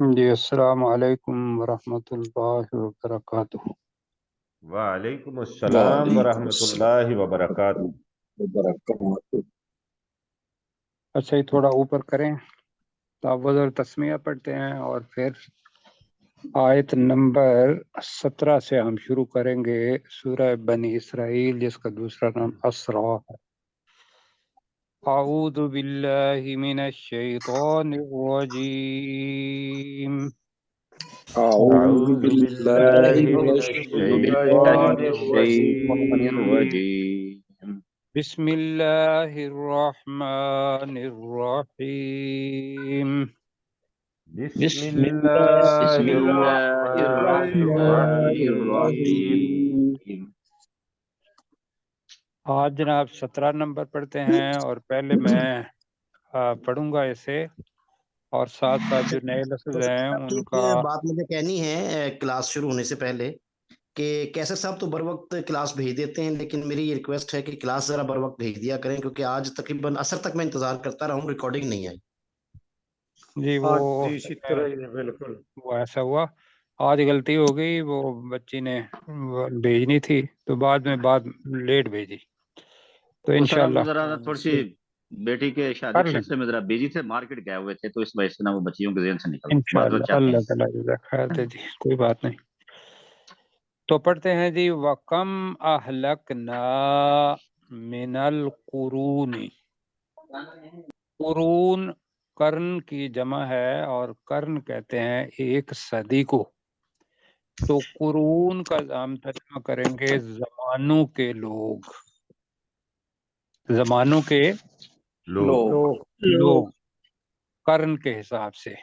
جی السلام علیکم ورحمۃ اللہ وبرکاتہ۔ وعلیکم السلام ورحمۃ اللہ وبرکاتہ۔ اچھا یہ تھوڑا اوپر کریں، تعوذ اور تسمیہ پڑھتے ہیں اور پھر آیت نمبر 17 سے ہم شروع کریں گے سورہ بنی اسرائیل، جس کا دوسرا نام اسرا ہے۔ اعوذ باللہ من الشیطان الرجیم، أعوذ اعوذ بالله باللہ من من الشيطان الشیطان الرجیم، الرجيم. بسم اللہ الرحمن الرحیم۔ بسم بسم اللہ الله الرحمن الرحمن الرحیم۔ الرحيم. آج جناب 17 نمبر پڑھتے ہیں، اور پہلے میں پڑھوں گا اسے، اور ساتھ ساتھ جو نئے لفظ ہیں ان کا۔ ایک بات مجھے کہنی ہے کلاس شروع ہونے سے پہلے کہ کیسر صاحب تو بر وقت کلاس بھیج دیتے ہیں، لیکن میری یہ ریکویسٹ ہے کہ کلاس ذرا بر وقت بھیج دیا کریں، کیونکہ آج تقریباً عصر تک میں انتظار کرتا رہا ہوں، ریکارڈنگ نہیں آئی۔ جی اسی طرح ہی ہے، بالکل۔ وہ ایسا ہوا، آج غلطی ہو گئی، وہ بچی نے بھیجنی تھی تو بعد لیٹ بھیجی، تو وہ سر انشاءاللہ ہم ذرا تھوڑی سی بیٹی کے شادی کر کے لیں سلسلے میں ذرا بیجی تھے، مارکیٹ گئے ہوئے تھے، تو اس وجہ سے نا وہ بچیوں کے ذہن سے نکل گئے، بعد انشاءاللہ۔ بچے آتے اللہ ہیں۔ تعالیٰ جزاک خیر دے جی، کوئی بات نہیں۔ تو پڑھتے ہیں جی، وَكَمْ أَهْلَكْنَا مِنَ الْقُرُونِ۔ قرون قرن کی جمع ہے، اور قرن کہتے ہیں ایک صدی کو، تو قرون کا ہم ترجمہ کریں گے زمانوں کے لوگ، زمانوں کے لوگ قرن کے حساب سے۔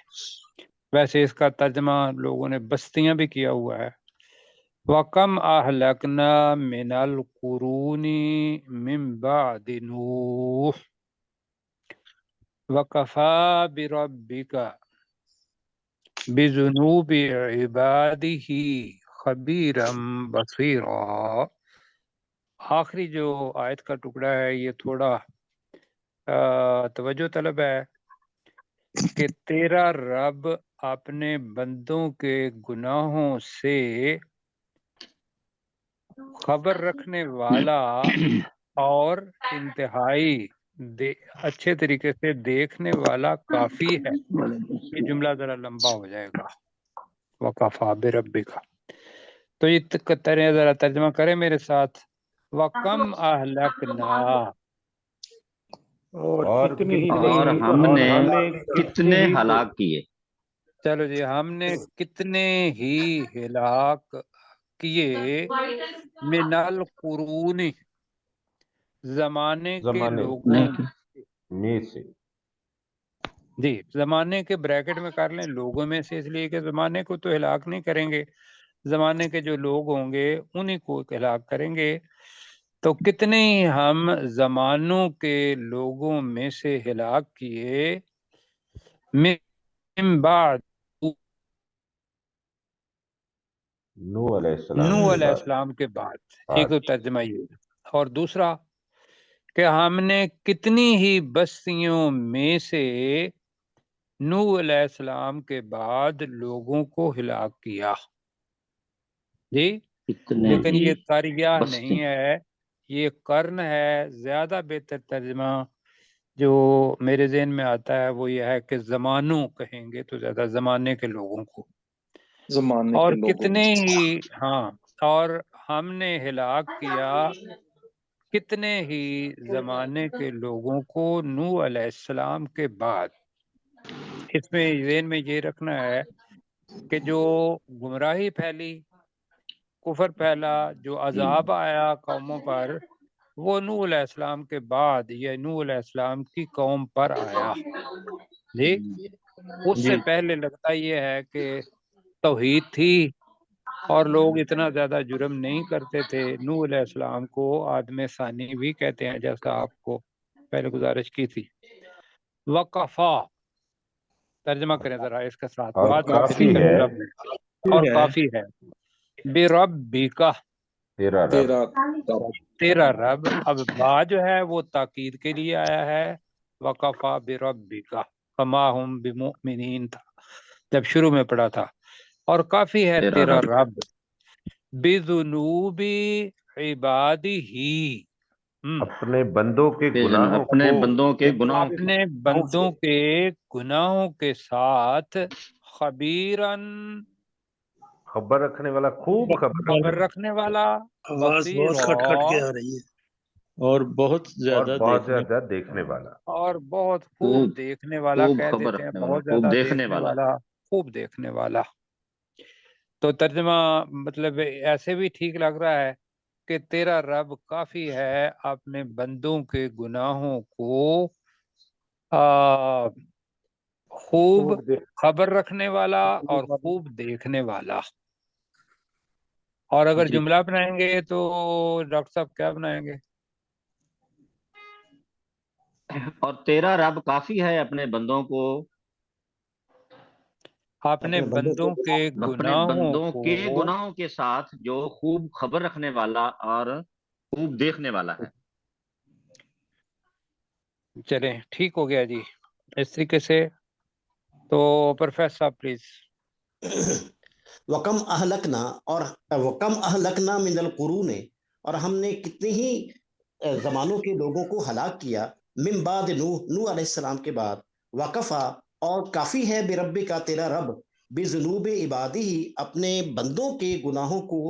ویسے اس کا ترجمہ لوگوں نے بستیاں بھی کیا ہوا ہے۔ وَكَمْ أَهْلَكْنَا مِنَ الْقُرُونِ مِنْ بَعْدِ نُوحٍ وَكَفَى بِرَبِّكَ بِذُنُوبِ عِبَادِهِ خَبِيرًا بَصِيرًا۔ آخری جو آیت کا ٹکڑا ہے یہ تھوڑا توجہ طلب ہے کہ تیرا رب اپنے بندوں کے گناہوں سے خبر رکھنے والا اور انتہائی اچھے طریقے سے دیکھنے والا کافی ہے۔ یہ جملہ ذرا لمبا ہو جائے گا، وَقَفَى بِرَبِّكَ۔ تو یہ ذرا ترجمہ کریں میرے ساتھ، وَكَمْ أَهْلَكْنَا، اور ہم نے کتنے ہلاک کیے، چلو جی، ہم نے کتنے ہی ہلاک کیے، من القرون، زمانے کے لوگوں میں سے۔ جی، زمانے کے بریکٹ میں کر لیں، لوگوں میں سے، اس لیے کہ زمانے کو تو ہلاک نہیں کریں گے، زمانے کے جو لوگ ہوں گے انہی کو ہلاک کریں گے۔ تو کتنے ہی ہم زمانوں کے لوگوں میں سے ہلاک کیے، من بعد نوح علیہ السلام نوح کے علیہ بعد۔ السلام کے بعد۔ ایک تو ترجمہ یہ ہے، اور دوسرا کہ ہم نے کتنی ہی بستیوں میں سے نوح علیہ السلام کے بعد لوگوں کو ہلاک کیا جی، کتنے لیکن ہی یہ قریہ بستی۔ نہیں ہے، یہ قرن ہے۔ زیادہ بہتر ترجمہ جو میرے ذہن میں آتا ہے وہ یہ ہے کہ زمانوں کہیں گے تو زیادہ، زمانے کے لوگوں کو، اور کتنے ہی، ہاں، اور ہم نے ہلاک کیا کتنے ہی زمانے کے لوگوں کو نوح علیہ السلام کے بعد۔ اس میں ذہن میں یہ رکھنا ہے کہ جو گمراہی پھیلی، کفر پھیلا، جو عذاب آیا قوموں پر، وہ نوح علیہ السلام کے بعد یا نوح علیہ السلام کی قوم پر آیا جی۔ اس سے پہلے لگتا یہ ہے کہ توحید تھی اور لوگ اتنا زیادہ جرم نہیں کرتے تھے۔ نوح علیہ السلام کو آدم ثانی بھی کہتے ہیں، جیسا آپ کو پہلے گزارش کی تھی۔ وقفا، ترجمہ کریں ذرا اس کے ساتھ، اور بعد میں پھر کافی اس کا ہے جواب دیں، اور کافی ہے۔ بربکا، تیرا رب۔ تیرا رب، اب با جو ہے وہ تاکید کے لیے آیا ہے، وقفا بربکا فما ہم بمؤمنین تھا، جب شروع میں پڑھا تھا. اور کافی ہے تیرا رب بذنوبی عبادی ہی، اپنے بندوں کے گناہوں اپنے بندوں کے گناہوں اپنے بندوں کے گناہوں کے ساتھ خبیرن، خبر رکھنے والا، خوب خبر رکھنے والا، آواز بہت کٹ کٹ کے آ رہی ہے، اور بہت اور زیادہ بہت زیادہ دیکھنے والا. اور بہت خوب دیکھنے والا خوب کہہ خبر دیتے ہیں، رکھنے والا، بہت خوب زیادہ دیکھنے دیکھنے والا. والا، خوب دیکھنے والا. تو ترجمہ مطلب ایسے بھی ٹھیک لگ رہا ہے کہ تیرا رب کافی ہے اپنے بندوں کے گناہوں کو خوب خبر رکھنے والا اور خوب دیکھنے والا. اور اگر جی. جملہ بنائیں گے تو ڈاکٹر صاحب کیا بنائیں گے؟ اور تیرا رب کافی ہے اپنے بندوں کو، اپنے بندوں کے اپنے گناہوں بندوں کو کے گناہوں کے ساتھ جو خوب خبر رکھنے والا اور خوب دیکھنے والا ہے. چلیں ٹھیک ہو گیا جی اس طریقے سے. تو پروفیسر صاحب پلیز. وکم اہلکنا، اور وکم اہلکنا من القرون، اور ہم نے کتنے ہی زمانوں کے لوگوں کو ہلاک کیا، من بعد نوح علیہ السلام کے بعد، وکفا، اور کافی ہے برب کا تیرا رب، بذنوب عبادی ہی، اپنے بندوں کے گناہوں کو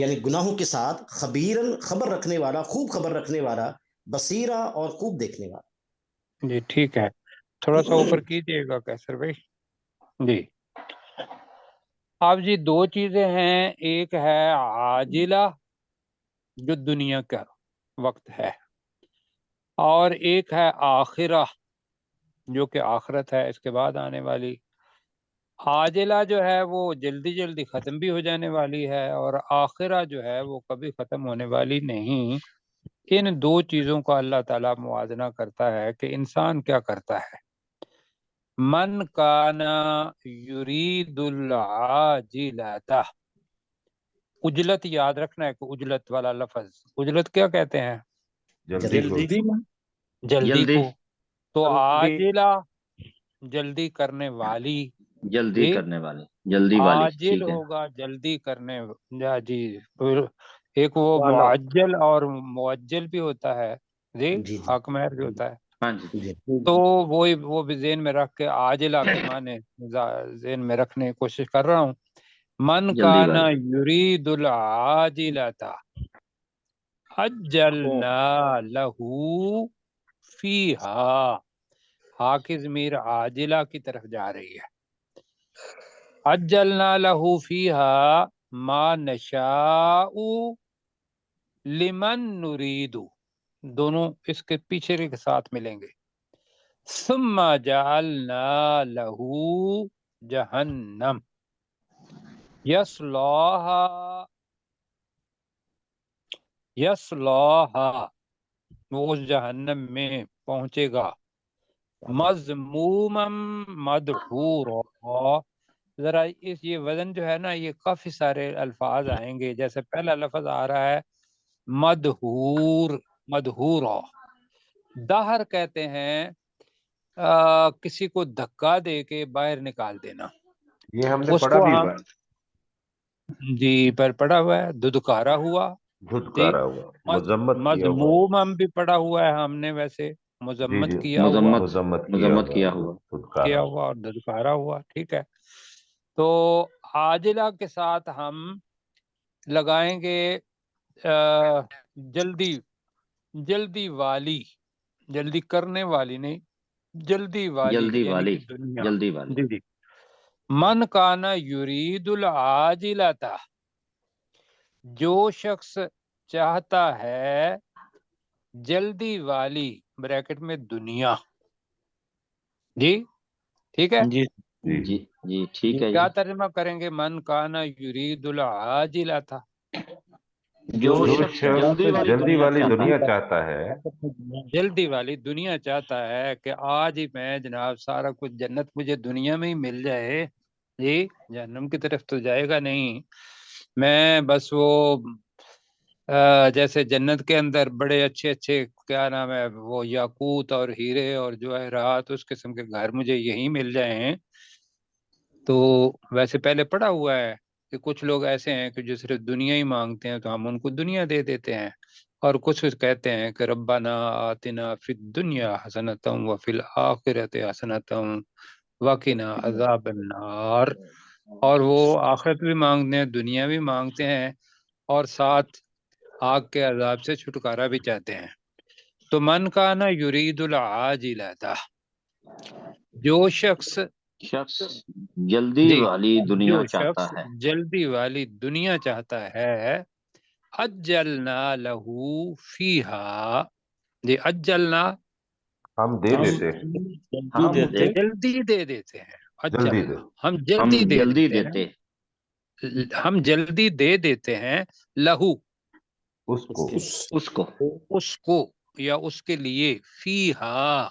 یعنی گناہوں کے ساتھ، خبیرن، خبر رکھنے والا، خوب خبر رکھنے والا، بصیرہ، اور خوب دیکھنے والا. جی ٹھیک ہے، تھوڑا سا اوپر کیجیے گا کیسر بھائی. جی اب جی دو چیزیں ہیں، ایک ہے عاجلہ جو دنیا کا وقت ہے، اور ایک ہے آخرہ جو کہ آخرت ہے، اس کے بعد آنے والی. عاجلہ جو ہے وہ جلدی جلدی ختم بھی ہو جانے والی ہے، اور آخرہ جو ہے وہ کبھی ختم ہونے والی نہیں. ان دو چیزوں کا اللہ تعالیٰ موازنہ کرتا ہے کہ انسان کیا کرتا ہے. من کانا یرید العاجلۃ، اجلت یاد رکھنا ہے کہ اجلت والا لفظ، اجلت کیا کہتے ہیں؟ جلدی کو. تو عاجلہ جلدی کرنے والی، جلدی کرنے والے، جلدی والی. عاجل ٹھیک ہے. ہوگا جلدی کرنے. جی ایک وہ معجل اور معجل بھی ہوتا ہے، جی حق مہر بھی ہوتا ہے. ہاں جی. تو وہ بھی ذہن میں رکھ کے عاجلہ کے معنی ذہن میں رکھنے کی کوشش کر رہا ہوں. من جلدی کانا والی. یرید العاجلۃ عجلنا لہو فیہا، ہا کی ضمیر عاجلہ کی طرف جا رہی ہے. عجلنا لہو فیہا ما نشاء لمن نرید، دونوں اس کے پیچھے کے ساتھ ملیں گے. ثم جعلنا لہو جہنم یصلاھا، وہ اس جہنم میں پہنچے گا. مذموما مدحورا، ذرا یہ وزن جو ہے نا، یہ کافی سارے الفاظ آئیں گے. جیسے پہلا لفظ آ رہا ہے مدحور، مدحورا. دہر کہتے ہیں کسی کو دھکا دے کے باہر نکال دینا. یہ ہم نے اس پڑھا کو بھی ہم ہوا ہے. جی پر پڑا ہوا ہے، دھدکارا ہوا. دھتکارا ہوا، مذمت کیا ہوا. مذموم بھی پڑا ہوا ہے ہم نے، ویسے مذمت کیا ہوا، مذمت کیا ہوا، کیا ہوا اور دھدکارا ہوا. ٹھیک ہے. تو عاجلہ کے ساتھ ہم لگائیں گے جلدی، جلدی والی، جلدی کرنے والی نہیں، جلدی والی، جلدی یعنی والی، کہ دنیا. جلدی والی. جی جی. من کانا یرید العاجلۃ، جو شخص چاہتا ہے جلدی والی، بریکٹ میں دنیا. جی ٹھیک ہے. جی جی جی ٹھیک ہے. کیا ترجمہ کریں گے؟ من کانا یرید العاجلۃ، جو شخص جلدی والی دنیا چاہتا ہے، جلدی والی دنیا چاہتا ہے کہ آج ہی میں جناب سارا کچھ جنت مجھے دنیا میں ہی مل جائے. جی جہنم کی طرف تو جائے گا نہیں. میں بس وہ جیسے جنت کے اندر بڑے اچھے اچھے کیا نام ہے وہ یاقوت اور ہیرے اور جواہرات اس قسم کے گھر مجھے یہیں مل جائیں، تو ویسے پہلے پڑھا ہوا ہے کہ کچھ لوگ ایسے ہیں کہ جو صرف دنیا ہی مانگتے ہیں تو ہم ان کو دنیا دے دیتے ہیں، اور کچھ کہتے ہیں کہ ربنا آتنا فی الدنیا حسنۃ وفی الآخرۃ حسنۃ وقنا عذاب النار، اور وہ آخرت بھی مانگتے ہیں، دنیا بھی مانگتے ہیں، اور ساتھ آگ کے عذاب سے چھٹکارا بھی چاہتے ہیں۔ تو من کان یرید العاجلۃ، جو شخص جلدی جی والی دنیا جو چاہتا شخص ہے، جلدی والی دنیا چاہتا ہے، اجلنا لہو فیہا، جی اجلنا ہم دے دیتے ہیں، ہم جلدی دے دیتے ہیں، جلدی اجلنا دے، ہم ہم جلدی دے جلدی دیتے دیتے ہیں، ہم جلدی دے دیتے ہیں لہو اس کو، اس کو، اس کو یا اس کے لیے، فیہا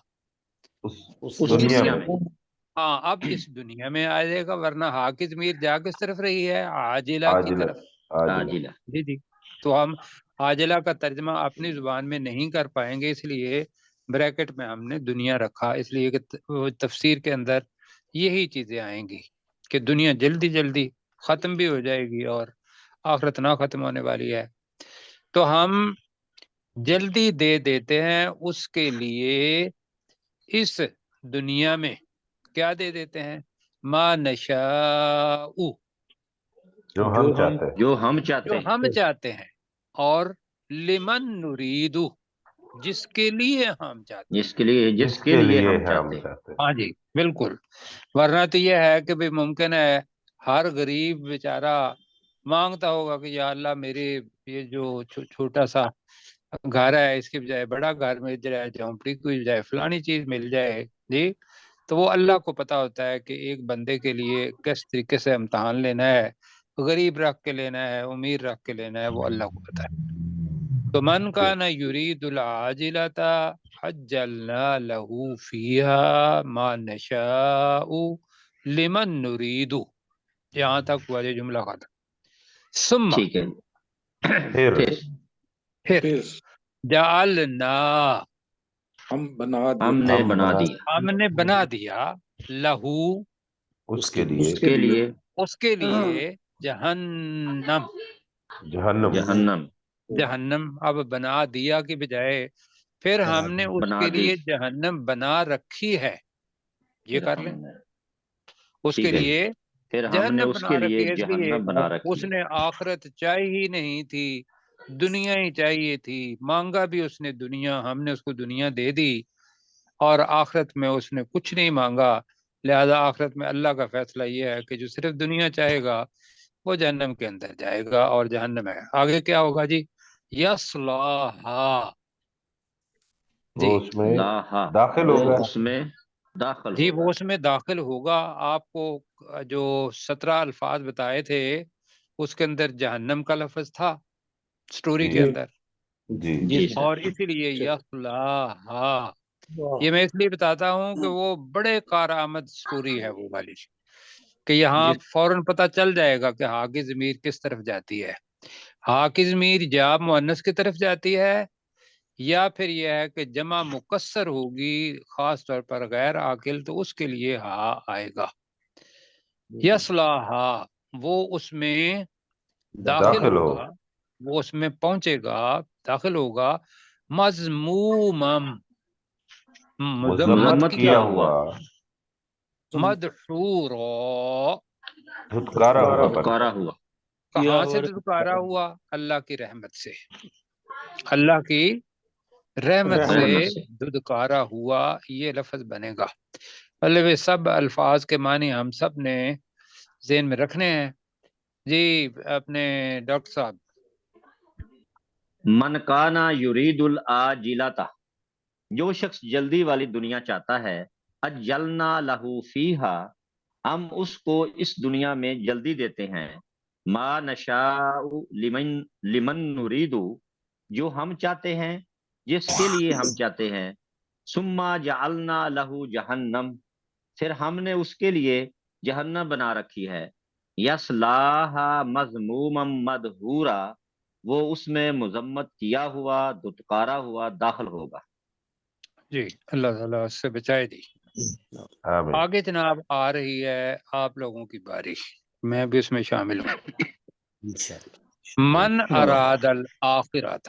اس اس دنیا دنیا میں، میں، ہاں اب اس دنیا میں آ جائے گا، ورنہ ہا کی ضمیر جا کس طرف رہی ہے؟ عاجلہ کی عاجلہ، طرف۔ عاجلہ، عاجلہ، جی جی، تو ہم عاجلہ کا ترجمہ اپنی زبان میں نہیں کر پائیں گے، اس لیے بریکٹ میں ہم نے دنیا رکھا، اس لیے کہ تفسیر کے اندر یہی چیزیں آئیں گی کہ دنیا جلدی جلدی ختم بھی ہو جائے گی اور آخرت نہ ختم ہونے والی ہے۔ تو ہم جلدی دے دیتے ہیں اس کے لیے اس دنیا میں، کیا دے دیتے ہیں؟ ما نشاء، جو ہم چاہتے ہیں، جو ہم چاہتے جو ہیں، ہم چاہتے ہیں، اور لمن نرید، جس کے لیے ہم چاہتے ہیں۔ جس کے لیے ہم چاہتے ہیں، چاہتے ہیں، ہاں جی بالکل، ورنہ تو یہ ہے کہ بھی ممکن ہے ہر غریب بیچارہ مانگتا ہوگا کہ یا اللہ میرے یہ جو چھوٹا سا گھر ہے اس کے بجائے بڑا گھر مل جائے، جھونپڑی کی بجائے فلانی چیز مل جائے، جی تو وہ اللہ کو پتا ہوتا ہے کہ ایک بندے کے لیے کس طریقے سے امتحان لینا ہے، غریب رکھ کے لینا ہے، امیر رکھ کے لینا ہے، وہ اللہ کو پتا ہے۔ تو من کان یرید العاجلۃ عجلنا لہ فیہا ما نشاء لمن نرید، یہاں تک ہوا یہ جملہ ختم۔ ثم، ٹھیک ہے، پھر پھر جعلنا، ہم بنا ہم نے ہم بنا دیا ہم نے بنا دیا لہو اس کے لیے اس کے لیے اس کے لیے جہنم، جہنم، جہنم، جہنم اب بنا دیا کی بجائے پھر ہم نے اس بنا کے دی، لیے جہنم بنا رکھی ہے، یہ پھر کر ہم لیں، نے، اس کے ٹھیک ہے جی، لیے پھر ہم نے جہنم اس کے بنا لیے رکھی ہے، اس لیے جہنم بنا اس رکھی ہے، نے آخرت چاہی ہی نہیں تھی، دنیا ہی چاہیے تھی، مانگا بھی اس نے دنیا، ہم نے اس کو دنیا دے دی، اور آخرت میں اس نے کچھ نہیں مانگا، لہذا آخرت میں اللہ کا فیصلہ یہ ہے کہ جو صرف دنیا چاہے گا وہ جہنم کے اندر جائے گا، اور جہنم ہے آگے کیا ہوگا جی؟ یصلاھا، وہ جی اس میں لاہا، داخل وہ ہوگا، اس میں داخل جی وہ ہوگا، اس میں داخل ہوگا۔ آپ کو جو 17 الفاظ بتائے تھے اس کے اندر جہنم کا لفظ تھا سٹوری جی کے اندر، جی جی سر، اور اسی لیے یصلاھا، یہ میں اس لیے بتاتا ہوں کہ وہ بڑے کارآمد سٹوری ہے وہ والی، کہ یہاں فوراً پتہ چل جائے گا کہ ہا کی ضمیر کس طرف جاتی ہے، ہا کی ضمیر یا مؤنث کی طرف جاتی ہے، یا پھر یہ ہے کہ جمع مکسر ہوگی خاص طور پر غیر عاقل، تو اس کے لیے ہا آئے گا۔ یصلاھا، وہ اس میں داخل داخل ہو، ہوگا، وہ اس میں پہنچے گا، داخل ہوگا، مذمومم، مذمت مذمت کیا کیا ہوا، ہوا، مدحورا، دھتکارا ہوا بن دھتکارا کر، ہوا، کہاں سے دھتکارا ہوا؟ اللہ کی رحمت سے، اللہ کی رحمت سے رحمت سے، دھتکارا ہوا، یہ لفظ بنے گا۔ مطلب یہ سب الفاظ کے معنی ہم سب نے ذہن میں رکھنے ہیں۔ جی اپنے ڈاکٹر صاحب، من کانا یرید العاجلۃ، جو شخص جلدی والی دنیا چاہتا ہے، اجلنا لہو فیہا، ہم اس کو اس دنیا میں جلدی دیتے ہیں، ما نشاء لمن نرید، جو ہم چاہتے ہیں، جس کے لیے ہم چاہتے ہیں، ثم جعلنا لہو جہنم، پھر ہم نے اس کے لیے جہنم بنا رکھی ہے، یصلاھا مذموما مدحورا، وہ اس میں مذمت کیا ہوا، دھتکارا ہوا داخل ہوگا۔ جی اللہ تعالیٰ اس سے بچائے جی۔ ہاں بھائی آگے جناب آ رہی ہے آپ لوگوں کی باری، میں بھی اس میں شامل ہوں۔ من اراد الآخرۃ،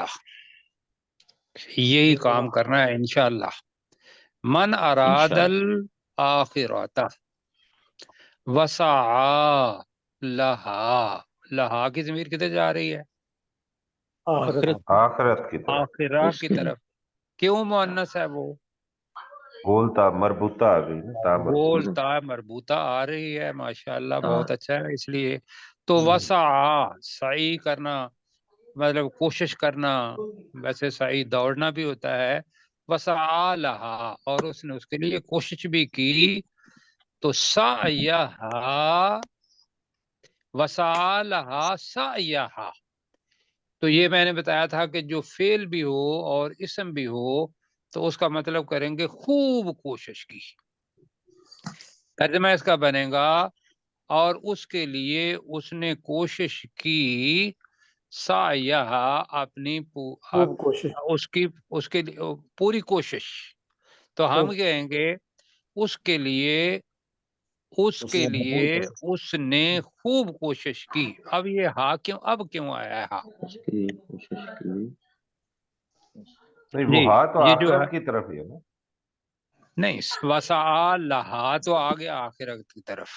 یہی کام کرنا ہے انشاءاللہ۔ من اراد الآخرۃ وسعى لہا، لہا کی ضمیر کدھر جا رہی ہے؟ آخرت کی طرف، آخرہ کی طرف۔ کیوں مؤنث ہے وہ؟ بولتا مربوطہ آ گئی نا، تا مربوطہ۔ بولتا مربوطہ آ رہی ہے، ماشاءاللہ بہت اچھا ہے۔ اس لیے تو وسعى، سعی کرنا مطلب کوشش کرنا، ویسے سعی دوڑنا بھی ہوتا ہے۔ وسعى لہا، اور اس نے اس کے لیے کوشش بھی کی، تو سعیہا، وسعى لہا سعیہا، تو یہ میں نے بتایا تھا کہ جو فعل بھی ہو اور اسم بھی ہو تو اس کا مطلب کریں گے خوب کوشش کی۔ ترجمہ اس کا بنے گا اور اس کے لیے اس نے کوشش کی، سعیہا، اپنی اس کے لیے پوری کوشش، تو ہم کہیں گے اس کے لیے اس نے خوب کوشش کی۔ اب یہ ہا کیوں، اب کیوں آیا ہے ہا؟ نہیں، جی وہ ہاں تو یہ جو ہے، آخرت کی طرف ہی ہے نا۔ نہیں، وسعى لہا تو آگے آخرت کی طرف،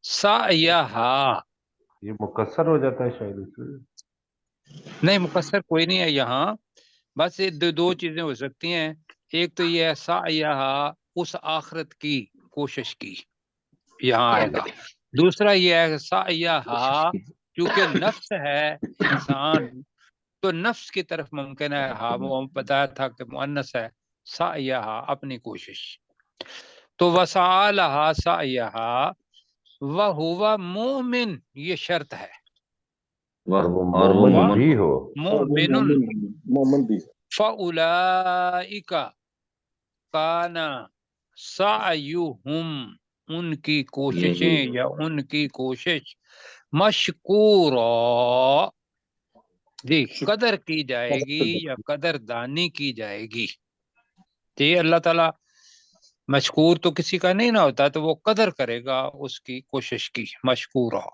سعیہا، یہ مکسر ہو جاتا ہے شاید اس میں۔ نہیں مقصر کوئی نہیں ہے یہاں، بس یہ دو چیزیں ہو سکتی ہیں۔ ایک تو یہ ہے سعیہا، اس آخرت کی کوشش کی، یہاں آئے گا۔ دوسرا یہ ہے سعیہا، کیونکہ نفس ہے انسان تو نفس کی طرف ممکن ہے ہاں، وہ بتایا تھا کہ مؤنث ہے، سعیہا، اپنی کوشش۔ تو وسعى لہا سعیہا وہو مؤمن، یہ شرط ہے، اور وہ مومن بھی ہو۔ مومن بھی۔ فَأُولَئِكَ كَانَ سَعْيُهُمْ، ان کی کوششیں یا ان کی کوشش مشکورا، جی قدر کی جائے گی یا قدر دانی کی جائے گی۔ جی اللہ تعالیٰ مشکور تو کسی کا نہیں نہ ہوتا، تو وہ قدر کرے گا اس کی کوشش کی، مشکورا۔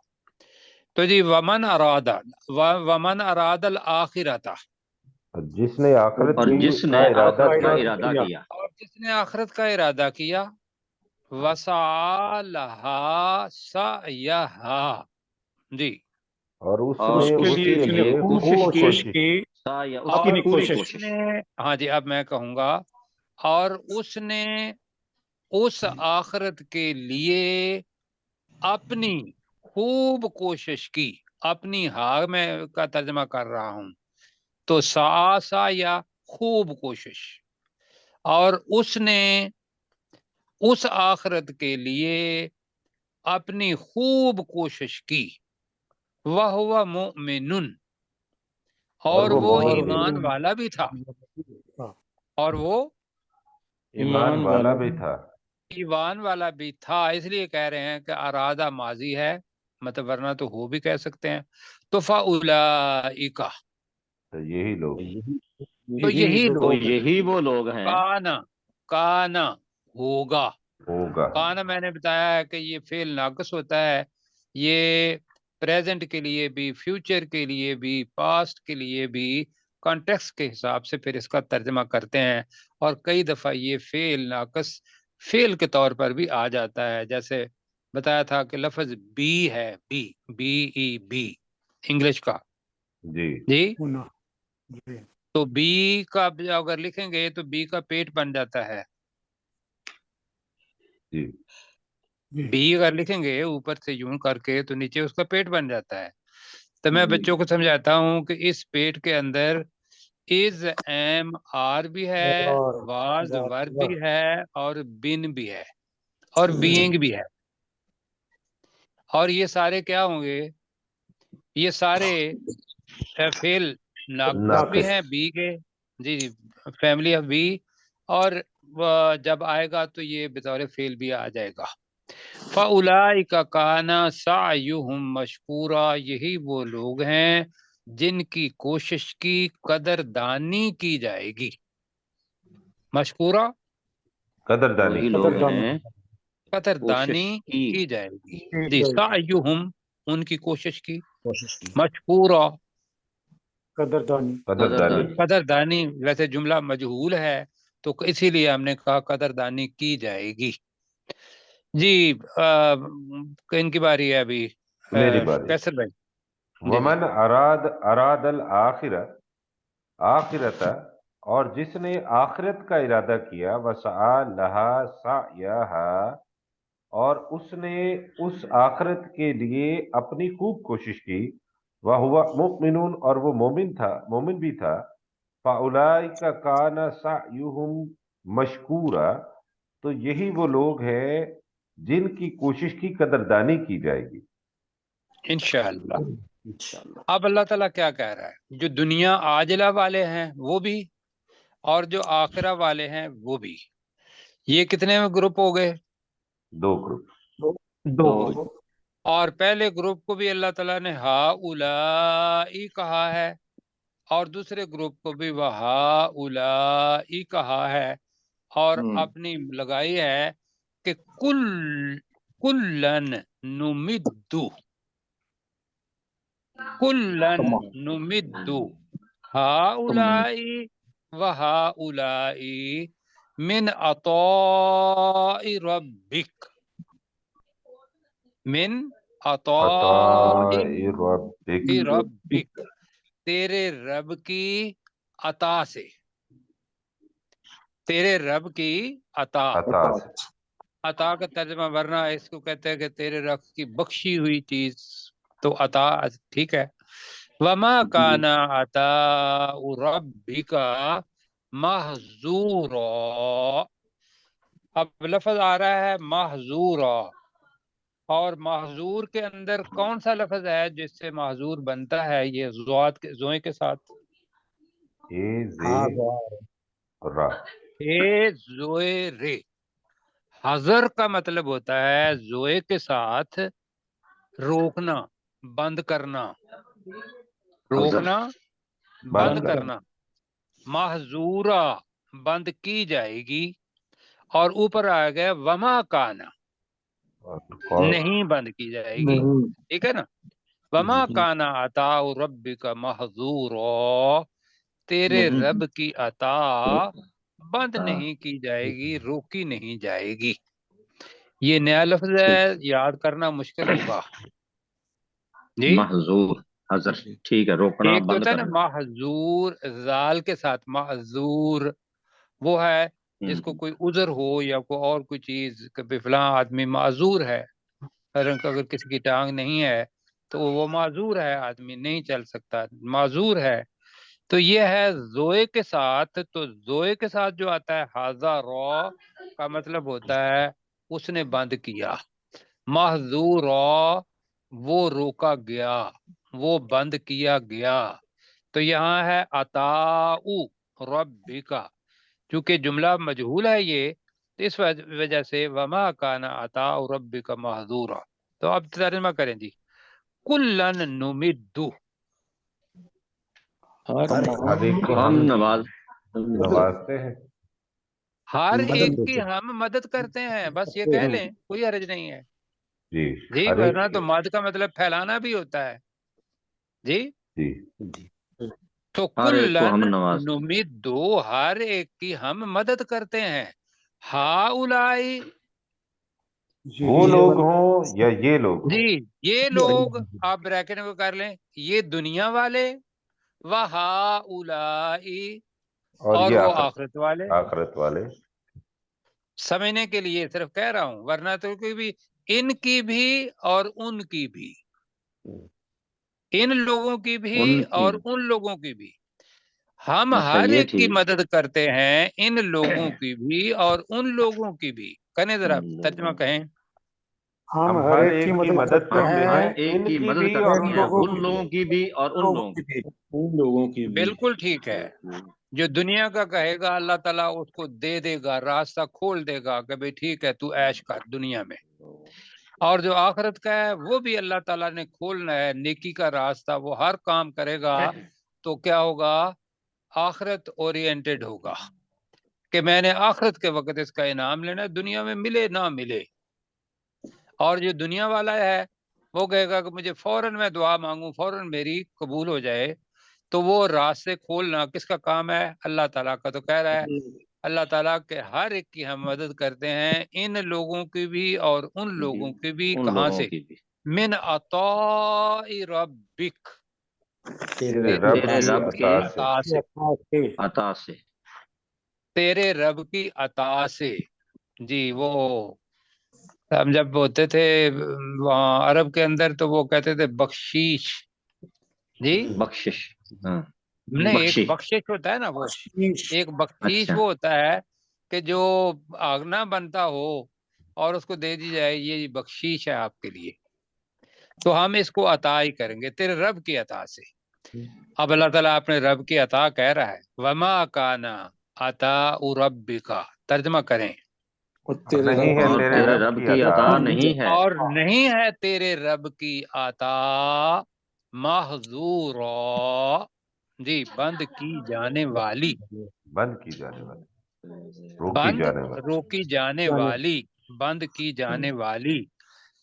تو جی ومن اراد الآخرۃ، جس نے آخرت اور کی جس نے کا ارادہ آخرت کا کیا، ارادہ کیا، اور جس نے آخرت کا ارادہ کیا، وسعى لہا سعیہا، جی اور اس اور نے اس اس کے کے لیے خوب کوشش کی۔ یا اس اور کی پوری اس کوشش۔ نے، ہاں جی اب میں کہوں گا، اور اس نے اس آخرت کے لیے اپنی خوب کوشش کی، اپنی ہاں میں کا ترجمہ کر رہا ہوں، تو سا یا خوب کوشش، اور اس نے اس آخرت کے لیے اپنی خوب کوشش کی، وَهُوَ مُؤْمِنٌ، اور وہ ایمان والا بھی تھا، اور وہ ایمان والا بھی تھا۔ ایمان والا بھی تھا، اس لیے کہہ رہے ہیں کہ ارادہ ماضی ہے، مطلب ورنہ تو ہو بھی کہہ سکتے ہیں۔ تو فَأُولَئِكَ، تو یہی لوگ، تو یہی تو لوگ یہی وہ لوگ ہیں، کانا ہوگا، ہوگا۔ کانا میں نے بتایا ہے کہ یہ فعل ناقص ہوتا ہے، یہ پریزنٹ کے لیے بھی، فیوچر کے لیے بھی، پاسٹ کے لیے بھی کانٹیکسٹ کے حساب سے پھر اس کا ترجمہ کرتے ہیں، اور کئی دفعہ یہ فعل ناقص فعل کے طور پر بھی آ جاتا ہے، جیسے بتایا تھا کہ لفظ بی ہے، بی انگلش کا، جی جی تو بی کا اگر لکھیں گے تو بی کا پیٹ بن جاتا ہے، جی بی اگر لکھیں گے اوپر سے یوں کر کے تو نیچے اس کا پیٹ بن جاتا ہے۔ تو میں بچوں کو سمجھاتا ہوں کہ اس پیٹ کے اندر از، ایم، آر بھی ہے، واز، ور بھی ہے، اور بن بھی ہے، اور بینگ بھی ہے، اور یہ سارے کیا ہوں گے؟ یہ سارے فعل ناقص بھی ہیں بی کے، جی فیملی آف بی، اور جب آئے گا تو یہ بطور فعل بھی آ جائے گا۔ فَأُولَئِكَ كَانَ سَعْيُهُمْ مَشْكُورًا، یہی وہ لوگ ہیں جن کی کوشش کی قدردانی کی جائے گی، مشکورہ قدردانی وہی لوگ ہیں قدردانی کوشش کی کی جائے گی جی سعیہم ان کی کوشش کی کوشش کی مشکورہ قدردانی قدردانی قدردانی ویسے جملہ مجہول ہے تو اسی لیے ہم نے کہا قدردانی کی جائے گی جی ان کی باری ہے ابھی میری باری کیسر بھائی ومن اراد الآخرہ آخرت اور جس نے آخرت کا ارادہ کیا وسعى لها سعیہا اور اس نے اس آخرت کے لیے اپنی خوب کوشش کی وہو مؤمن اور وہ مومن بھی تھا فاولئک کان سعیہم مشکورا تو یہی وہ لوگ ہیں جن کی کوشش کی قدردانی کی جائے گی انشاءاللہ انشاءاللہ اب اللہ تعالیٰ کیا کہہ رہا ہے جو دنیا عاجلہ والے ہیں وہ بھی اور جو آخرہ والے ہیں وہ بھی یہ کتنے میں گروپ ہو گئے 2 گروپ دو اور پہلے گروپ کو بھی اللہ تعالیٰ نے ہؤلائی کہا ہے اور دوسرے گروپ کو بھی وہ ہؤلائی کہا ہے اور اپنی لگائی ہے کہ کلن نمدو کلن نمدو ہؤلائی و ہؤلائی من عطاء ربک من عطاء ربک ربک تیرے رب کی عطا سے تیرے رب کی عطا عطا سے عطا کا ترجمہ ورنہ اس کو کہتے ہیں کہ تیرے رب کی بخشی ہوئی چیز تو عطا ٹھیک ہے وما کان عطاء ربک محظورا اب لفظ آ رہا ہے محظورا اور محظور کے اندر کون سا لفظ ہے جس سے محظور بنتا ہے یہ زوئے کے ساتھ را زوئے رے حضر کا مطلب ہوتا ہے زوئے کے ساتھ روکنا بند کرنا روکنا بند کرنا محظورہ بند کی جائے گی اور اوپر آ گیا وما کانا نہیں بند کی جائے گی ٹھیک ہے نا وما کانا عطاء ربک محظورا تیرے رب کی عطا بند نہیں کی جائے گی روکی نہیں جائے گی یہ نیا لفظ ہے یاد کرنا مشکل ہوگا جی محظور حضر ٹھیک ہے روکنا ایک تو بند ہوتا ہے نا کرنا محظور زال کے ساتھ معذور وہ ہے جس کو کوئی عذر ہو یا کوئی اور کوئی چیز کہ فلاں آدمی معذور ہے اگر کسی کی ٹانگ نہیں ہے تو وہ معذور ہے آدمی نہیں چل سکتا معذور ہے تو یہ ہے زوئے کے ساتھ تو زوئے کے ساتھ جو آتا ہے حاضہ رو کا مطلب ہوتا ہے اس نے بند کیا محظور وہ روکا گیا وہ بند کیا گیا تو یہاں ہے عطاء ربک چونکہ جملہ مجہول ہے یہ اس وجہ سے وما کان عطاء ربک محظورا تو اب ترجمہ کریں جی کلن نمدو ہم نوازتے ہیں ہر مدد ایک دیتے کی ہم مدد کرتے ہیں بس یہ کہہ لیں کوئی حرج نہیں ہے جی جی ہر ورنہ ایک تو مد کا مطلب پھیلانا بھی ہوتا ہے جی جی تو ہر ایک کو کلن ہم نوازتے ہیں نمدو ہر ایک کی ہم مدد کرتے ہیں ہؤلائی وہ لوگ ہوں یا یہ لوگ ہوں جی یہ لوگ آپ بریکٹ میں کر لیں یہ دنیا والے و ہؤلائی اور یہ وہ آخرت والے آخرت والے سمجھنے کے لیے صرف کہہ رہا ہوں ورنہ تو کوئی بھی ان کی بھی اور ان کی بھی ان لوگوں کی بھی اور ان لوگوں کی بھی ہم اچھا ہر یہ ایک کی ٹھیک مدد کرتے ہیں ان لوگوں کی بھی اور ان لوگوں کی بھی کہنے ذرا ترجمہ کہیں ہم ہر ایک کی مدد کرتے ہم ہیں ہر ایک کی مدد کرتے ہیں ان لوگوں کی بھی اور ان لوگوں کی بھی ان لوگوں کی بھی بالکل ٹھیک ہے جو دنیا کا کہے گا اللہ تعالیٰ اس کو دے دے گا راستہ کھول دے گا کہ بھئی ٹھیک ہے تو عیش کر دنیا میں اور جو آخرت کا ہے وہ بھی اللہ تعالیٰ نے کھولنا ہے نیکی کا راستہ وہ ہر کام کرے گا تو کیا ہوگا آخرت اورینٹڈ ہوگا کہ میں نے آخرت کے وقت اس کا انعام لینا ہے، دنیا میں ملے نہ ملے. اور جو دنیا والا ہے وہ کہے گا کہ مجھے فوراً میں دعا مانگوں فوراً میری قبول ہو جائے، تو وہ راستے کھولنا کس کا کام ہے؟ اللہ تعالیٰ کا. تو کہہ رہا ہے اللہ تعالیٰ کے ہر ایک کی ہم مدد کرتے ہیں، ان لوگوں کی بھی اور ان لوگوں کی بھی. کہاں سے؟ من عطاء ربک، تیرے رب کی عطا سے. عطا سے، تیرے رب کی عطا سے. جی وہ ہم جب ہوتے تھے وہاں عرب کے اندر تو وہ کہتے تھے بخشیش. جی بخشش. ہاں نہیں، ایک بخشش ہوتا ہے نا، وہ ایک بخشیش اچھا. وہ ہوتا ہے کہ جو آگنا بنتا ہو اور اس کو دے دی جائے، یہ بخشیش ہے آپ کے لیے. تو ہم اس کو عطا ہی کریں گے تیرے رب کی عطا سے. اب اللہ تعالیٰ اپنے رب کی عطا کہہ رہا ہے وما کانا عطاء ربک، ترجمہ کریں. نہیں ہے اور تیرے رب کی عطا نہیں ہے، اور نہیں ہے تیرے رب کی عطا محظورا، جی بند کی جانے والی. بند کی جانے والی، روکی بند جانے والی. روکی جانے والی، بند کی جانے والی.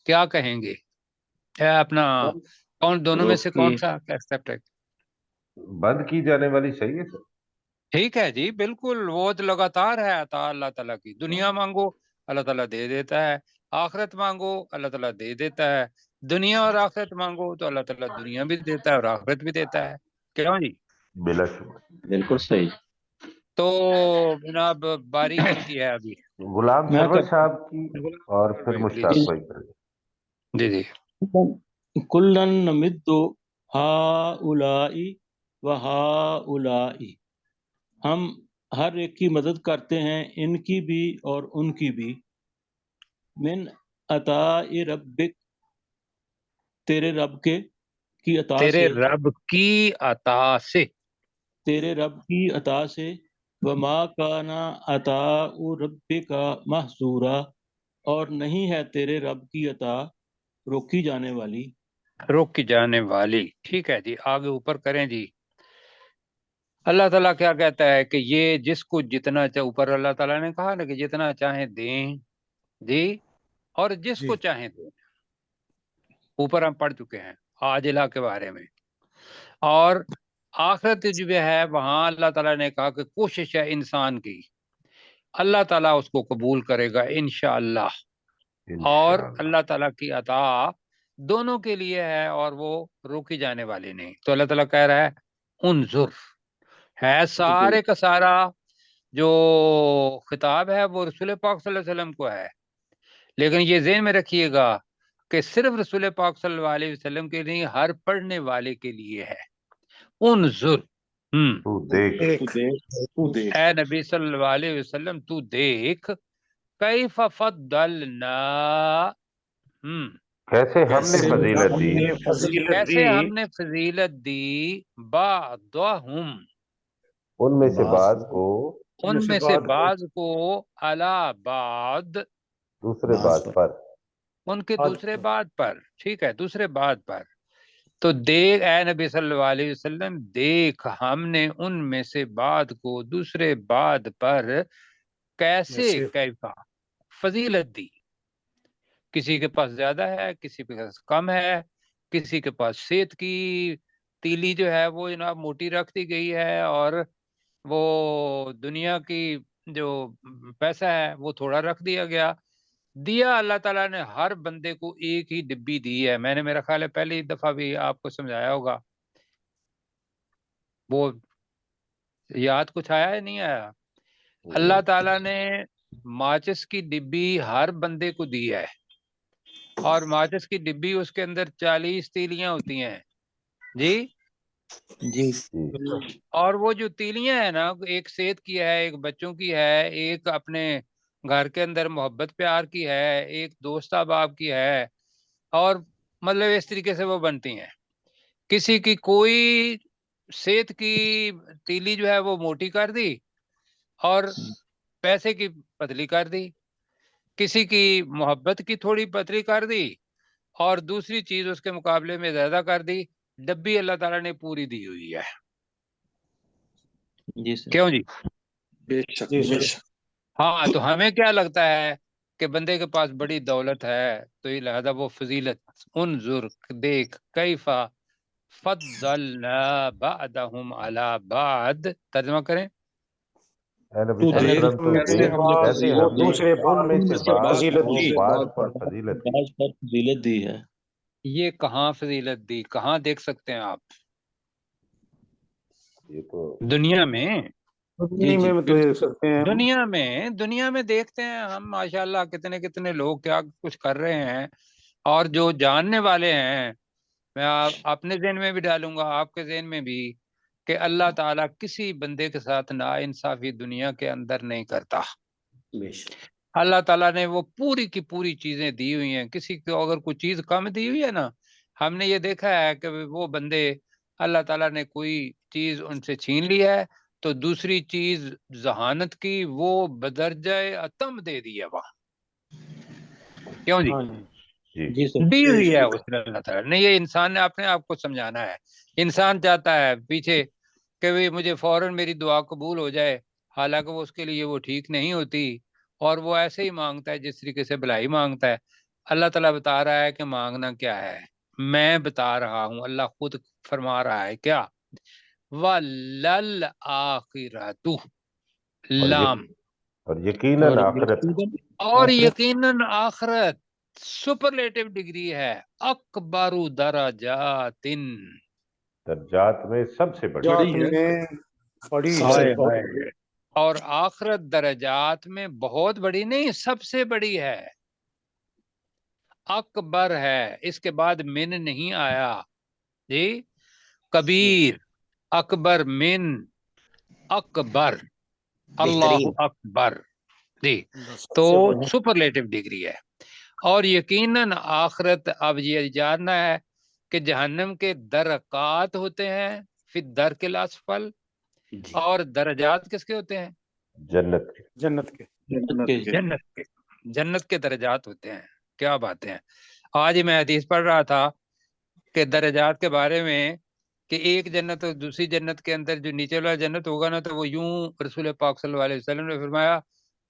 کیا کہیں گے اپنا کون دونوں میں سے کون سا ایکسپٹ ہے؟ بند کی جانے والی صحیح ہے سر. ٹھیک ہے جی، بالکل. وہ تو لگاتار ہے عطا اللہ تعالیٰ کی. دنیا مانگو اللہ تعالیٰ دے دیتا ہے، آخرت مانگو اللہ تعالیٰ دے دیتا ہے. دنیا اور آخرت مانگو تو اللہ تعالیٰ دنیا بھی دیتا ہے اور آخرت بھی دیتا ہے. کیوں جی؟ بلا شبہ. بالکل صحیح. تو جناب باری کس کی ہے ابھی؟ غلام سرور صاحب کی اور پھر مشتاق پلیز. بھائی پر. جی جی. کلن نمد ہؤلاء وہؤلاء، ہم ہر ایک کی مدد کرتے ہیں، ان کی بھی اور ان کی بھی. من عطاء ربک، تیرے رب کے کی عطا تیرے سے، رب کی عطا سے. تیرے رب کی عطا سے. وما کانا عطاء ربک محظورا، اور نہیں ہے تیرے رب کی عطا روکی جانے والی. روکی جانے والی. ٹھیک ہے جی، آگے اوپر کریں جی. اللہ تعالیٰ کیا کہتا ہے کہ یہ جس کو جتنا چاہے، اوپر اللہ تعالیٰ نے کہا نا کہ جتنا چاہیں دیں جی، اور جس کو چاہیں دیں. اوپر ہم پڑھ چکے ہیں عاجلہ کے بارے میں. اور آخرت جو ہے وہاں اللہ تعالیٰ نے کہا کہ کوشش ہے انسان کی، اللہ تعالیٰ اس کو قبول کرے گا انشاءاللہ. اور اللہ تعالیٰ کی عطا دونوں کے لیے ہے اور وہ روکی جانے والی نہیں. تو اللہ تعالیٰ کہہ رہا ہے انظر، ہے سارے کا سارا جو خطاب ہے وہ رسول پاک صلی اللہ علیہ وسلم کو ہے، لیکن یہ ذہن میں رکھیے گا کہ صرف رسول پاک صلی اللہ علیہ وسلم کے نہیں، ہر پڑھنے والے کے لیے ہے. انظر، تو دیکھ، اے نبی صلی اللہ علیہ وسلم تو دیکھ، کیف فضلنا، کیسے ہم نے فضیلت دی، کیسے ہم نے فضیلت دی، بعضہم، ان میں سے بعض کو ان میں سے بعض کو، علی بعض، دوسرے بعض پر. ان کے دوسرے بعد پر. ٹھیک ہے، دوسرے بعد پر. تو دیکھ اے نبی صلی اللہ علیہ وسلم، دیکھ ہم نے ان میں سے بعد کو دوسرے بعد پر کیسے، کیفا، فضیلت دی. کسی کے پاس زیادہ ہے، کسی کے پاس کم ہے، کسی کے پاس صحت کی تیلی جو ہے وہ جناب موٹی رکھ دی گئی ہے، اور وہ دنیا کی جو پیسہ ہے وہ تھوڑا رکھ دیا گیا. دیا اللہ تعالیٰ نے ہر بندے کو ایک ہی ڈبی دی ہے. میں نے میرا خیال ہے پہلی دفعہ بھی آپ کو سمجھایا ہوگا، وہ یاد کچھ آیا یا نہیں آیا؟ اللہ تعالیٰ نے ماچس کی ڈبی ہر بندے کو دی ہے، اور ماچس کی ڈبی اس کے اندر 40 تیلیاں ہوتی ہیں جی. جی اور وہ جو تیلیاں ہیں نا، ایک صحت کی ہے، ایک بچوں کی ہے، ایک اپنے گھر کے اندر محبت پیار کی ہے، ایک دوست احباب کی ہے، اور مطلب اس طریقے سے وہ بنتی ہیں. کسی کی کوئی صحت کی تیلی جو ہے وہ موٹی کر دی اور پیسے کی پتلی کر دی، کسی کی محبت کی تھوڑی پتلی کر دی اور دوسری چیز اس کے مقابلے میں زیادہ کر دی. ڈبی اللہ تعالیٰ نے پوری دی ہوئی ہے. جی سر. کیوں جی؟ بے شک جی بے سر۔ شک۔ ہاں تو ہمیں کیا لگتا ہے کہ بندے کے پاس بڑی دولت ہے تو یہ لہذا وہ فضیلت، انظر دیکھ کیفا فضلنا بعدهم علی بعد، ترجمہ کریں اے نبی تو صلی اللہ علیہ دیکھ وسلم تو کیسے دیکھ ہم نے کیسے وہ ہم نے دوسرے ان میں سے بعض فضیلت کو دی، بعض پر فضیلت دی۔ بعض پر فضیلت دی ہے۔ یہ کہاں فضیلت دی، کہاں دیکھ سکتے ہیں آپ؟ یہ تو دنیا میں، جی جی میں تو دیکھ سکتے ہیں ہم۔ دنیا میں دیکھتے ہیں ہم ماشاءاللہ کتنے کتنے لوگ کیا کچھ کر رہے ہیں، اور جو جاننے والے ہیں، میں اپنے ذہن میں بھی ڈالوں گا آپ کے ذہن میں بھی، کہ اللہ تعالیٰ کسی بندے کے ساتھ ناانصافی دنیا کے اندر نہیں کرتا۔ بے شک۔ اللہ تعالیٰ نے وہ پوری کی پوری چیزیں دی ہوئی ہیں، کسی کو اگر کوئی چیز کم دی ہوئی ہے نا، ہم نے یہ دیکھا ہے کہ وہ بندے اللہ تعالیٰ نے کوئی چیز ان سے چھین لی ہے تو دوسری چیز ذہانت کی وہ بدرجہ اتم دے دی ہے وہاں، کیوں جی؟ ہاں جی جی سر۔ دی ہوئی ہے اس نے اللہ تعالیٰ نے، یہ انسان نے اپنے آپ کو سمجھانا ہے۔ انسان چاہتا ہے پیچھے کہ بھی مجھے فوراً میری دعا قبول ہو جائے، حالانکہ وہ اس کے لیے وہ ٹھیک نہیں ہوتی، اور وہ ایسے ہی مانگتا ہے جس طریقے سے بھلائی مانگتا ہے۔ اللہ تعالیٰ بتا رہا ہے کہ مانگنا کیا ہے، میں بتا رہا ہوں، اللہ خود فرما رہا ہے کیا، وَلَلْآخِرَةُ لام، اور یقیناً آخرت، اور یقیناً آخرت سپرلیٹو ڈگری ہے، اکبر درجات، درجات میں سب سے بڑی بڑی ہے، بڑی ہائے ہائے، اور آخرت درجات میں بہت بڑی نہیں، سب سے بڑی ہے، اکبر ہے، اس کے بعد من نہیں آیا جی، کبیر، اکبر من، اکبر، اللہ بہترین۔ اکبر جی، سب تو سے بڑی۔ سپرلیٹو ڈگری ہے۔ اور یقیناً آخرت، اب یہ جاننا ہے کہ جہنم کے درکات ہوتے ہیں، فی الدرک الاسفل، جی اور درجات کس کے ہوتے ہیں؟ جنت کی۔ جنت کے، جنت کے درجات ہوتے ہیں۔ کیا باتیں ہیں! آج ہی میں حدیث پڑھ رہا تھا کہ درجات کے بارے میں، کہ ایک جنت اور دوسری جنت کے اندر جو نیچے والا جنت ہوگا نا، تو وہ یوں رسول پاک صلی اللہ علیہ وسلم نے فرمایا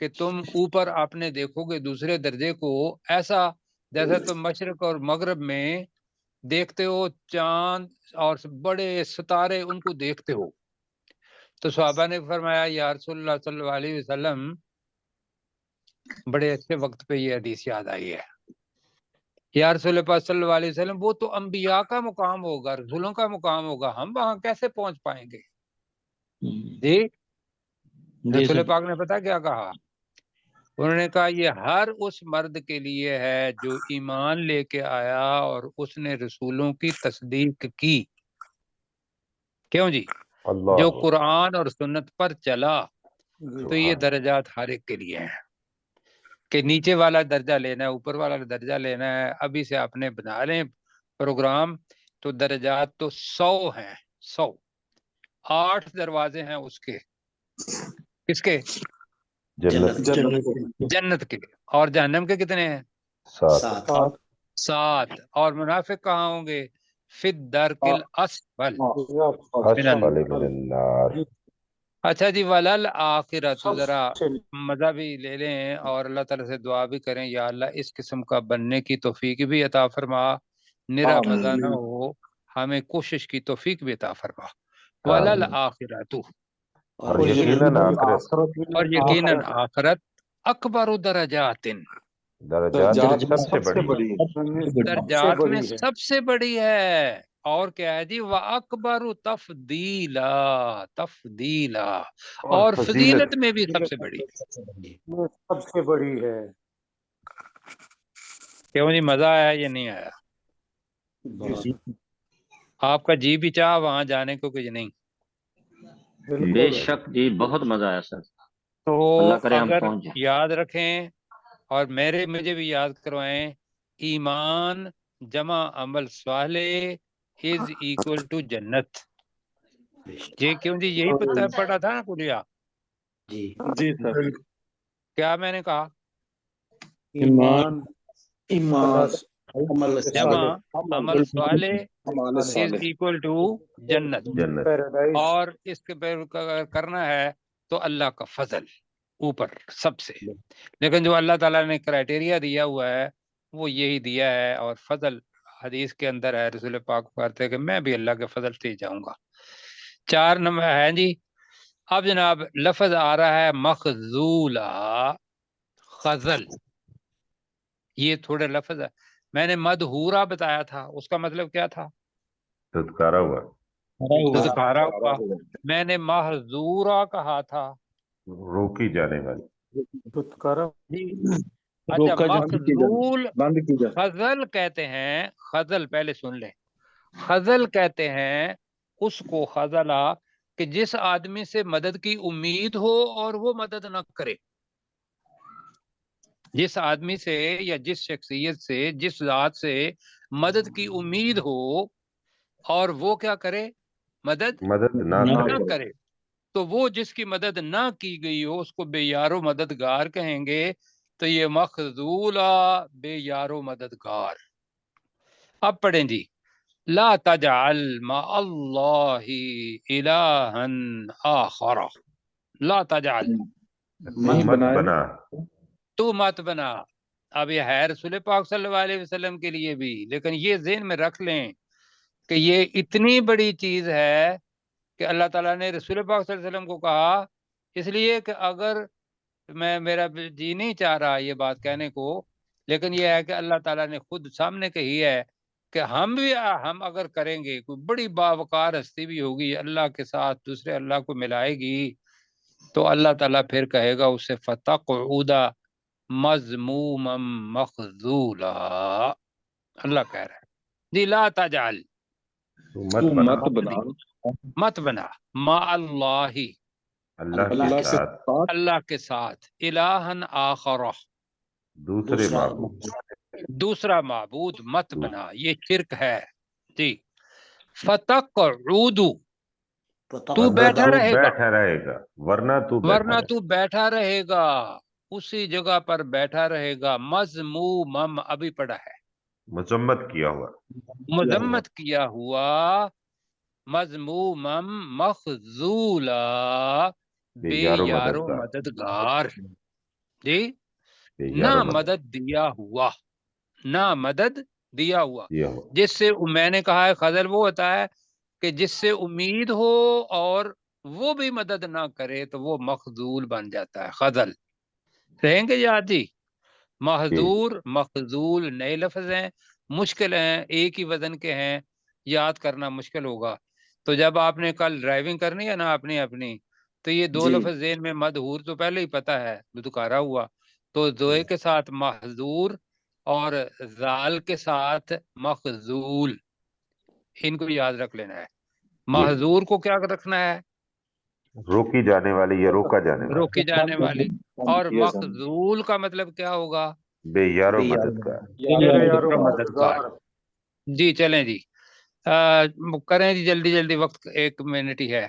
کہ تم اوپر آپ نے دیکھو گے دوسرے درجے کو ایسا جیسا تم مشرق اور مغرب میں دیکھتے ہو چاند اور بڑے ستارے، ان کو دیکھتے ہو۔ تو صحابہ نے فرمایا یا رسول اللہ صلی اللہ علیہ وسلم، بڑے اچھے وقت پہ یہ حدیث یاد آئی ہے، یا رسول اللہ صلی اللہ علیہ وسلم، وہ تو انبیاء کا مقام ہوگا، رسولوں کا مقام ہوگا، ہم وہاں کیسے پہنچ پائیں گے؟ جی جی رسول سر۔ پاک نے پتا کیا کہا؟ انہوں نے کہا یہ ہر اس مرد کے لیے ہے جو ایمان لے کے آیا اور اس نے رسولوں کی تصدیق کی، کیوں جی؟ اللہ جو قرآن اور سنت پر چلا، تو یہ سبحان درجات ہر ایک کے لیے ہیں، کہ نیچے والا درجہ لینا ہے، اوپر والا درجہ لینا ہے، ابھی سے آپ نے بنا لیں پروگرام، تو درجات تو 100 ہیں، 100، 8 دروازے ہیں اس کے، کس کے؟ جنت جنت کے، اور جہنم کے کتنے ہیں؟ 7۔ 7، اور منافق کہاں ہوں گے؟ فی الدرک الاسفل من اسفل النار۔ من النار۔ اچھا جی، ولل آخرت، ذرا مزہ بھی لے لیں اور اللہ تعالیٰ سے دعا بھی کریں، یا اللہ اس قسم کا بننے کی توفیق بھی عطا فرما، نرا مزہ نہ ہو، ہمیں کوشش کی توفیق بھی عطا فرما، ولل آخرت، اور یقیناً آخرت، اور یقیناً آخرت، اکبر درجات، درجات میں سب سے بڑی، درجات میں سب سے بڑی ہے، اور کیا ہے جی، وَأَكْبَرُ تَفْضِيلًا، تفضیلا، اور فضیلت میں بھی سب سے بڑی، سب سے بڑی ہے۔ کیوں جی، مزہ آیا یا نہیں آیا؟ آپ کا جی بھی چاہ وہاں جانے کو کہ نہیں؟ بے شک جی، بہت مزہ آیا سر، تو اللہ کرے ہم اگر پہنچ جائیں۔ یاد رکھیں اور مجھے بھی یاد کروائیں، ایمان جمع عمل صالح از ایکول ٹو جنت، یہ کیوں جی، یہی پڑھا تھا نا کلیا؟ جی سر، کیا میں نے کہا؟ ایمان عمل جمع صالح عمل صالح از ایکول ٹو جنت، جنت۔ اور اس کے پہ کرنا ہے تو اللہ کا فضل اوپر سب سے، لیکن جو اللہ تعالیٰ نے کرائٹیریا دیا ہوا ہے وہ یہی دیا ہے، اور فضل حدیث کے اندر ہے، رسول پاک کہتے ہیں کہ میں بھی اللہ کے فضل سے ہی جاؤں گا۔ 4 نمبر ہے جی۔ اب جناب لفظ آ رہا ہے مخذولا، خزل، یہ تھوڑے لفظ ہے۔ میں نے مدہورا بتایا تھا، اس کا مطلب کیا تھا؟ دھتکارا ہوا، دھتکارا ہوا۔ میں نے محظورا کہا تھا، روکی جانے والی۔ دھتکارا جی اچھا، روکا مخذول بند کی جائے۔ خزل کہتے ہیں، خزل پہلے سن لیں، خزل کہتے ہیں اس کو خزلا کہ جس آدمی سے مدد کی امید ہو اور وہ مدد نہ کرے، جس آدمی سے یا جس شخصیت سے، جس ذات سے مدد کی امید ہو اور وہ کیا کرے؟ مدد نہ نہ کرے، تو وہ جس کی مدد نہ کی گئی ہو اس کو بے یارو مددگار کہیں گے۔ تو یہ مخذولا، بے یارو مددگار۔ اب پڑھیں جی، لا تجعل مع اللہ الہا آخر، لا تجعل، مت بنا۔ تو مت بنا۔ اب یہ ہے رسول پاک صلی اللہ علیہ وسلم کے لیے بھی، لیکن یہ ذہن میں رکھ لیں کہ یہ اتنی بڑی چیز ہے کہ اللہ تعالیٰ نے رسول پاک صلی اللہ علیہ وسلم کو کہا، اس لیے کہ اگر میرا جی نہیں چاہ رہا یہ بات کہنے کو، لیکن یہ ہے کہ اللہ تعالیٰ نے خود سامنے کہی ہے کہ ہم اگر کریں گے، کوئی بڑی باوقار ہستی بھی ہوگی اللہ کے ساتھ دوسرے اللہ کو ملائے گی، تو اللہ تعالیٰ پھر کہے گا اسے فتقعد مذموما مخذولا۔ اللہ کہہ رہا ہے جی لا تجعل، مت بنا مع اللہ، اللہ کے ساتھ الہن آخر، دوسرا معبود مت بنا، یہ شرک ہے جی۔ فتقعد، تو بیٹھا رہے گا، ورنہ تو بیٹھا رہے گا، اسی جگہ پر بیٹھا رہے گا، مذمومم ابھی پڑا ہے، مذمت کیا ہوا، مذمت کیا ہوا، مذمومم مخذولا، بے یارو مددگار جی، نہ مدد دیا ہوا، نہ مدد دیا ہوا۔ جس سے میں نے کہا ہے خزل وہ ہوتا ہے کہ جس سے امید ہو اور وہ بھی مدد نہ کرے تو وہ مخذول بن جاتا ہے، خزل۔ رہیں گے یاد جی؟ محظور، مخذول نئے لفظ ہیں، مشکل ہیں، ایک ہی وزن کے ہیں، یاد کرنا مشکل ہوگا۔ تو جب آپ نے کل ڈرائیونگ کرنی ہے نا اپنی تو یہ دو لفظ ذہن میں، مدہور تو پہلے ہی پتا ہے، دھتکارا ہوا، تو دوئے کے ساتھ محظور اور زال کے ساتھ مخذول، ان کو یاد رکھ لینا ہے۔ محظور کو کیا رکھنا ہے؟ روکی جانے والی یا روکا جانے والی، روکی جانے والی۔ اور مخذول کا مطلب کیا ہوگا؟ بے یارو مددگار۔ جی چلیں جی، کریں جی جلدی جلدی، وقت 1 منٹ ہی ہے۔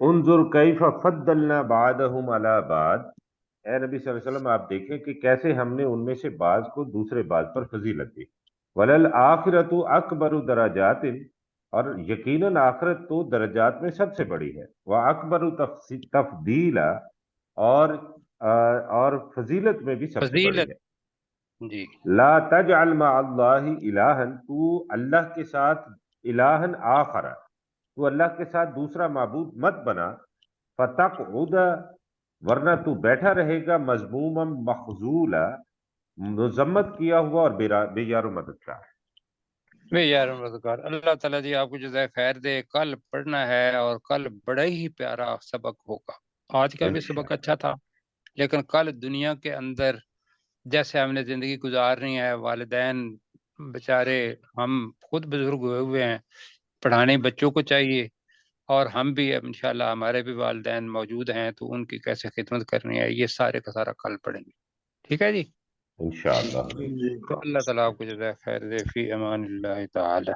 انظر کیف فضلنا بعضهم علی بعض، اے نبی صلی اللہ علیہ وسلم آپ دیکھیں کہ کیسے ہم نے ان میں سے بعض کو دوسرے بعض پر فضیلت دی۔ وللآخرۃ اکبر درجات، اور یقیناً آخرت تو درجات میں سب سے بڑی ہے، وَأَكْبَرُ تفضیلا، اور فضیلت میں بھی سب سے بڑی ہے۔ جی لا تجعل مع اللہ الہن، تو اللہ کے ساتھ الہن آخر، تو اللہ کے ساتھ دوسرا معبود مت بنا، فتقعد، ورنہ تو بیٹھا رہے گا، مذموما مخذولا، مذمت کیا ہوا اور بے یار و مددگار۔ بے یار و مددگار۔ اللہ تعالیٰ جی آپ کو جزائے خیر دے۔ کل پڑھنا ہے اور کل بڑا ہی پیارا سبق ہوگا۔ آج کا بھی سبق اچھا تھا، لیکن کل دنیا کے اندر جیسے ہم نے زندگی گزارنی ہے، والدین بیچارے، ہم خود بزرگ ہوئے ہوئے ہیں، پڑھانے بچوں کو چاہیے، اور ہم بھی انشاءاللہ ہمارے بھی والدین موجود ہیں تو ان کی کیسے خدمت کرنی ہے، یہ سارے کا سارا کل پڑھیں گے۔ ٹھیک ہے جی؟ انشاءاللہ۔ تو اللہ تعالیٰ آپ کو جزائے خیر دے، فی امان اللہ تعالی۔